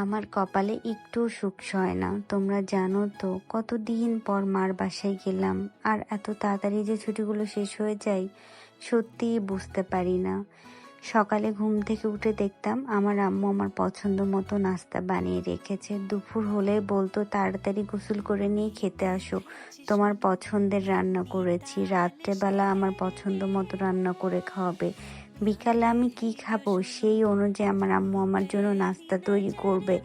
আমার কপালে একটু সুখ সয় না। তোমরা জানো তো কতদিন পর মার বাসায় গেলাম, আর এত তাড়াতাড়ি যে ছুটিগুলো শেষ হয়ে যায় সত্যিই বুঝতে পারি না। সকালে ঘুম থেকে উঠে দেখতাম আমার আম্মু আমার পছন্দ মতো নাস্তা বানিয়ে রেখেছে। দুপুর হলে বলতো তাড়াতাড়ি গোসল করে নিয়ে খেতে আসো, তোমার পছন্দের রান্না করেছি। রাত্রেবেলা আমার পছন্দ মতো রান্না করে খাওয়াবে। বিকালে আমি কি খাবো সেই অনুযায়ী আমার আম্মু আমার জন্য নাস্তা তৈরি করবে।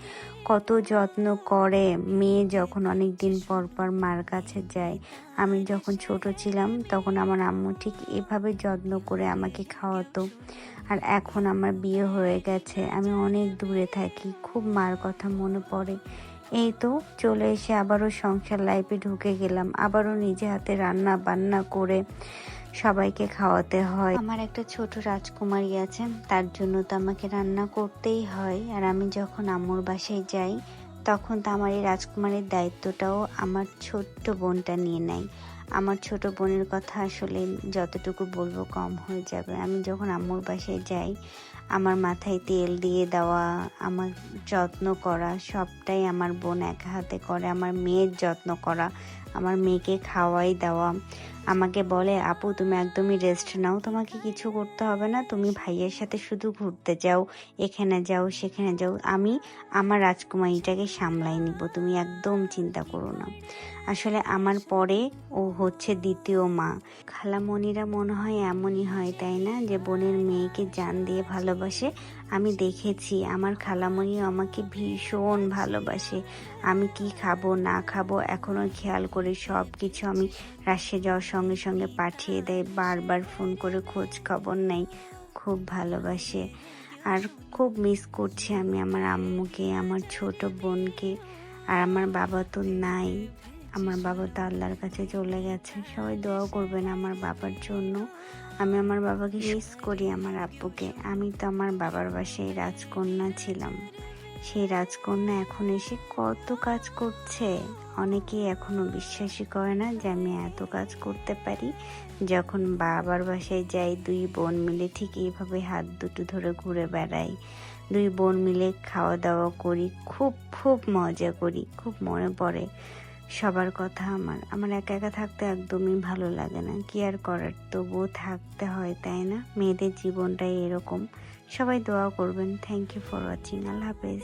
কত যত্ন করে মেয়ে যখন অনেক দিন পর পর মার কাছে যায়। আমি যখন ছোট ছিলাম তখন আমার আম্মু ঠিক এভাবে যত্ন করে আমাকে খাওয়াতো। আর এখন আমার বিয়ে হয়ে গেছে, আমি অনেক দূরে থাকি, খুব মার কথা মনে পড়ে। এই তো চলে এসে আবারও সংসার লাইফে ঢুকে গেলাম, আবারও নিজে হাতে রান্না বান্না করে সবাইকে খাওয়াতে হয়। আমার একটা ছোট রাজকুমারী আছে, তার জন্য তো আমাকে রান্না করতেই হয়। আর আমি যখন আম্মুর বাসায় যাই তখন তো আমার এই রাজকুমারীর দায়িত্বটাও আমার ছোট্ট বোনটা নিয়ে নেয়। আমার ছোট বোনের কথা আসলে যতটুকু বলবো কম হয়ে যাবে। আমি যখন আম্মুর বাসায় যাই আমার মাথায় তেল দিয়ে দেওয়া, আমার যত্ন করা সবটাই আমার বোন একা হাতে করে। আমার মেয়ের যত্ন করা, আমার মেয়েকে খাওয়াই দেওয়া। আমাকে বলে, আপু তুমি একদমই রেস্ট নাও, তোমাকে কিছু করতে হবে না, তুমি ভাইয়ের সাথে শুধু ঘুরতে যাও, এখানে যাও সেখানে যাও, আমি আমার রাজকুমারীটাকে সামলাই নিব, তুমি একদম চিন্তা করো না। আসলে আমার পরে ও হচ্ছে দ্বিতীয় মা। খালামণিরা মনে হয় এমনই হয়, তাই না, যে বোনের মেয়েকে জান দিয়ে ভালোবাসে। আমি দেখেছি আমার খালামণিও আমাকে ভীষণ ভালোবাসে। আমি কি খাবো না খাবো এখনো খেয়াল করে সব কিছু আমি রাজশাহী যাওয়ার সঙ্গে সঙ্গে পাঠিয়ে দেয়, বারবার ফোন করে খোঁজ খবর নেয়, খুব ভালোবাসে। আর খুব মিস করছি আমি আমার আম্মুকে, আমার ছোট বোনকে। আর আমার বাবা তো নাই, আমার বাবা তো আল্লাহর কাছে চলে গেছে। সবাই দোয়া করবেন আমার বাবার জন্য। আমি আমার বাবাকে মিস করি, আমার আব্বুকে। আমি তো আমার বাবার বাসায় রাজকন্যা ছিলাম, সেই রাজকন্যা এখন এসে কত কাজ করছে। অনেকেই এখনো বিশ্বাসই করে না যে আমি এত কাজ করতে পারি। যখন বাবার বাসায় যাই দুই বোন মিলে ঠিক এইভাবে হাত দুটো ধরে ঘুরে বেড়াই, দুই বোন মিলে খাওয়া দাওয়া করি, খুব খুব মজা করি। খুব মনে পড়ে সবার কথা। আমার একা একা থাকতে একদমই ভালো লাগে না, কি আর করার, তবুও থাকতে হয়, তাই না? মেয়েদের জীবনটাই এরকম। সবাই দোয়া করবেন। Thank you for watching. আল্লাহ হাফেজ।